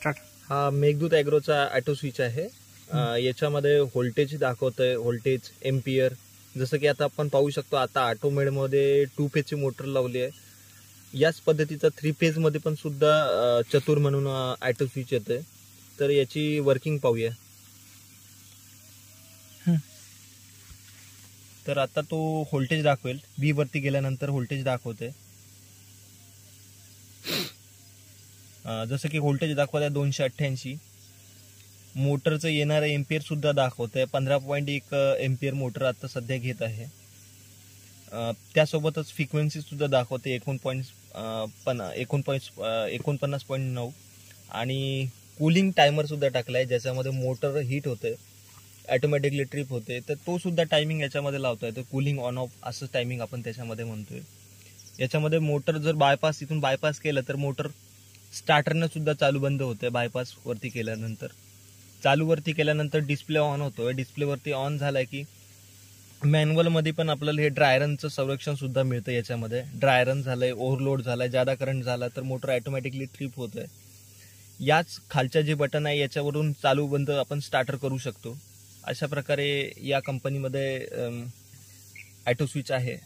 Start. हा Meghdoot ॲग्रोचा auto switch आहे. याच्यामध्ये व्होल्टेज दाखवतंय, व्होल्टेज एम्पियर. जसं की आता आपण पाहू शकतो, आता ऑटो मोडमध्ये 2 फेजची मोटर लावली आहे. याच पद्धतीचा 3 फेजमध्ये पण सुद्धा चतुर म्हणून ऑटो स्विच येतोय. तर याची वर्किंग पाहूया. तर आता तो व्होल्टेज दाखवेल. बी वरती गेल्यानंतर व्होल्टेज दाखवते. जसं की व्होल्टेज दाखवत आहे 288. मोटरचं येणारं एम्पियर सुद्धा दाखवत आहे. 15.1 एम्पियर मोटर आता सध्या घेत आहे. त्यासोबतच फ्रिक्वेन्सी सुद्धा दाखवते 49.9 आणि कूलिंग टायमर सुद्धा टाकलाय, ज्याच्यामध्ये मोटर हीट होते, ऑटोमॅटिकली ट्रिप होते. तर तो सुद्धा टायमिंग याच्यामध्ये लावतोय. तर कूलिंग ऑन ऑफ असं टायमिंग आपण त्याच्यामध्ये म्हणतोय. याच्यामध्ये मोटर जर इथून बायपास केलं तर मोटर स्टार्टरनं सुद्धा चालू बंद होते. बायपास वरती केल्यानंतर चालू वरती केल्यानंतर डिस्प्ले ऑन होतोय. डिस्प्ले वरती ऑन झालाय की मॅन्युअल मध्ये पण आपल्याला हे ड्रायरनचं संरक्षण सुद्धा मिळतं. याच्यामध्ये ड्रायरन झालंय, ओव्हरलोड झालाय, जादा करंट झाला तर मोटर ऑटोमॅटिकली ट्रिप होतोय. याच खालच्या जे बटन आहे याच्यावरून चालू बंद आपण स्टार्टर करू शकतो. अशा प्रकारे या कंपनीमध्ये ऑटो स्विच आहे.